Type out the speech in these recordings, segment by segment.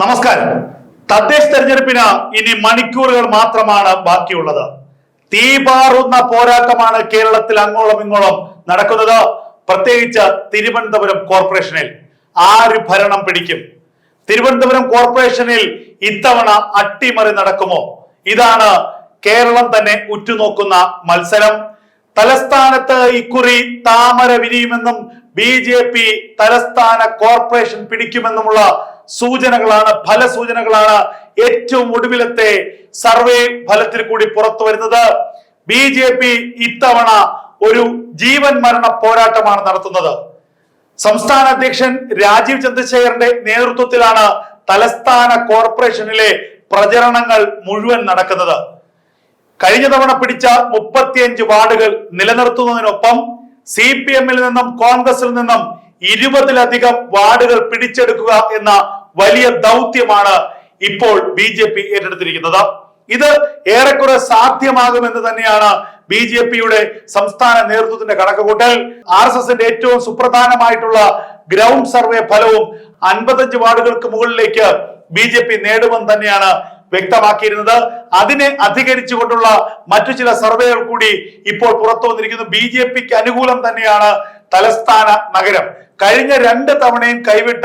നമസ്കാരം. തദ്ദേശ തെരഞ്ഞെടുപ്പിന് ഇനി മണിക്കൂറുകൾ മാത്രമാണ് ബാക്കിയുള്ളത്. തീപാറുന്ന പോരാട്ടമാണ് കേരളത്തിൽ അങ്ങോളം ഇങ്ങോളം നടക്കുന്നത്. പ്രത്യേകിച്ച് തിരുവനന്തപുരം കോർപ്പറേഷനിൽ ആര് ഭരണം പിടിക്കും? തിരുവനന്തപുരം കോർപ്പറേഷനിൽ ഇത്തവണ അട്ടിമറി നടക്കുമോ? ഇതാണ് കേരളം തന്നെ ഉറ്റുനോക്കുന്ന മത്സരം. തലസ്ഥാനത്ത് ഇക്കുറി താമര വിരിയുമെന്നും BJP തലസ്ഥാന കോർപ്പറേഷൻ പിടിക്കുമെന്നുമുള്ള സൂചനകളാണ്, ഫലസൂചനകളാണ് ഏറ്റവും ഒടുവിലത്തെ സർവേ ഫലത്തിൽ കൂടി പുറത്തു വരുന്നത്. BJP ഇത്തവണ ഒരു ജീവൻ മരണ പോരാട്ടമാണ് നടത്തുന്നത്. സംസ്ഥാന അധ്യക്ഷൻ രാജീവ് ചന്ദ്രശേഖറിന്റെ നേതൃത്വത്തിലാണ് തലസ്ഥാന കോർപ്പറേഷനിലെ പ്രചരണങ്ങൾ മുഴുവൻ നടക്കുന്നത്. കഴിഞ്ഞ തവണ പിടിച്ച 35 വാർഡുകൾ നിലനിർത്തുന്നതിനൊപ്പം CPM-ൽ നിന്നും കോൺഗ്രസിൽ നിന്നും 20-ലധികം വാർഡുകൾ പിടിച്ചെടുക്കുക എന്ന വലിയ ദൗത്യമാണ് ഇപ്പോൾ BJP ഏറ്റെടുത്തിരിക്കുന്നത്. ഇത് ഏറെക്കുറെ സാധ്യമാകുമെന്ന് തന്നെയാണ് BJP-യുടെ സംസ്ഥാന നേതൃത്വത്തിന്റെ കണക്കുകൂട്ടൽ. RSSന്റെ ഏറ്റവും സുപ്രധാനമായിട്ടുള്ള ഗ്രൗണ്ട് സർവേ ഫലവും 55 വാർഡുകൾക്ക് മുകളിലേക്ക് BJP നേടുമെന്ന് തന്നെയാണ് വ്യക്തമാക്കിയിരുന്നത്. അതിനെ അധികരിച്ചുകൊണ്ടുള്ള മറ്റു ചില സർവേകൾ കൂടി ഇപ്പോൾ പുറത്തു വന്നിരിക്കുന്നു. BJPക്ക് അനുകൂലം തന്നെയാണ് തലസ്ഥാന നഗരം. കഴിഞ്ഞ 2 തവണയും കൈവിട്ട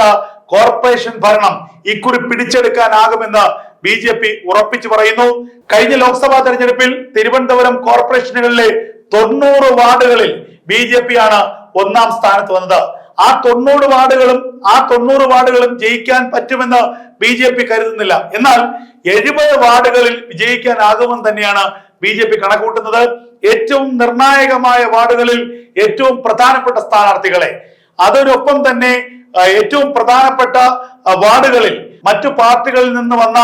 കോർപ്പറേഷൻ ഭരണം ഇക്കുറി പിടിച്ചെടുക്കാനാകുമെന്ന് BJP ഉറപ്പിച്ചു പറയുന്നു. കഴിഞ്ഞ ലോക്സഭാ തെരഞ്ഞെടുപ്പിൽ തിരുവനന്തപുരം കോർപ്പറേഷനുകളിലെ 90 വാർഡുകളിൽ BJP ആണ് 1-ാം സ്ഥാനത്ത് വന്നത്. ആ 90 വാർഡുകളും ജയിക്കാൻ പറ്റുമെന്ന് BJP കരുതുന്നില്ല. എന്നാൽ 70 വാർഡുകളിൽ വിജയിക്കാനാകുമെന്ന് തന്നെയാണ് BJP കണക്കൂട്ടുന്നത്. ഏറ്റവും നിർണായകമായ വാർഡുകളിൽ ഏറ്റവും പ്രധാനപ്പെട്ട സ്ഥാനാർത്ഥികളെ, അതിനൊപ്പം തന്നെ ഏറ്റവും പ്രധാനപ്പെട്ട വാർഡുകളിൽ മറ്റു പാർട്ടികളിൽ നിന്ന് വന്ന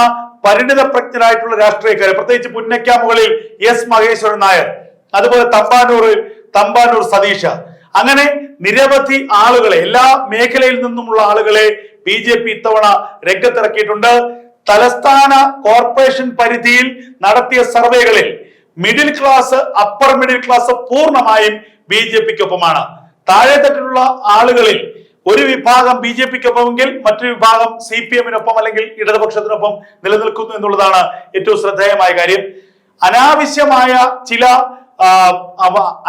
പരിണിതപ്രജ്ഞരായിട്ടുള്ള രാഷ്ട്രീയക്കാരെ, പ്രത്യേകിച്ച് പുന്നക്കാമുകളിൽ S മഹേശ്വരൻ നായർ, അതുപോലെ തമ്പാനൂർ സതീഷ്, അങ്ങനെ നിരവധി ആളുകളെ, എല്ലാ മേഖലയിൽ നിന്നുമുള്ള ആളുകളെ BJP ഇത്തവണ രംഗത്തിറക്കിയിട്ടുണ്ട്. തലസ്ഥാന കോർപ്പറേഷൻ പരിധിയിൽ നടത്തിയ സർവേകളിൽ middle class, upper middle class പൂർണ്ണമായും BJPക്കൊപ്പമാണ്. താഴെത്തട്ടിലുള്ള ആളുകളിൽ ഒരു വിഭാഗം BJPക്കൊപ്പമെങ്കിൽ മറ്റൊരു വിഭാഗം CPM-നൊപ്പം അല്ലെങ്കിൽ ഇടതുപക്ഷത്തിനൊപ്പം നിലനിൽക്കുന്നു എന്നുള്ളതാണ് ഏറ്റവും ശ്രദ്ധേയമായ കാര്യം.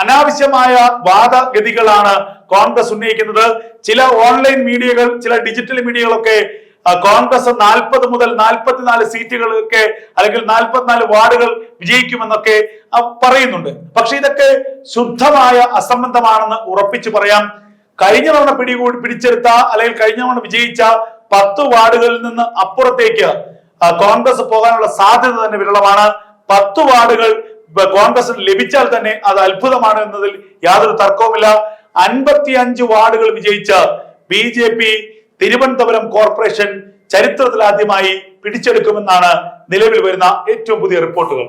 അനാവശ്യമായ വാദഗതികളാണ് കോൺഗ്രസ് ഉന്നയിക്കുന്നത്. ചില ഓൺലൈൻ മീഡിയകൾ, ചില ഡിജിറ്റൽ മീഡിയകളൊക്കെ കോൺഗ്രസ് 40 മുതൽ 44 സീറ്റുകളൊക്കെ അല്ലെങ്കിൽ 44 വാർഡുകൾ വിജയിക്കുമെന്നൊക്കെ പറയുന്നുണ്ട്. പക്ഷെ ഇതൊക്കെ ശുദ്ധമായ അസംബന്ധമാണെന്ന് ഉറപ്പിച്ചു പറയാം. കഴിഞ്ഞ തവണ പിടിച്ചെടുത്ത അല്ലെങ്കിൽ കഴിഞ്ഞ തവണ വിജയിച്ച 10 വാർഡുകളിൽ നിന്ന് അപ്പുറത്തേക്ക് കോൺഗ്രസ് പോകാനുള്ള സാധ്യത തന്നെ വിരളമാണ്. 10 വാർഡുകൾ കോൺഗ്രസിന് ലഭിച്ചാൽ തന്നെ അത് അത്ഭുതമാണ് എന്നതിൽ യാതൊരു തർക്കവുമില്ല. 55 വാർഡുകൾ വിജയിച്ച BJP തിരുവനന്തപുരം കോർപ്പറേഷൻ ചരിത്രത്തിലാദ്യമായി പിടിച്ചെടുക്കുമെന്നാണ് നിലവിൽ വരുന്ന ഏറ്റവും പുതിയ റിപ്പോർട്ടുകൾ.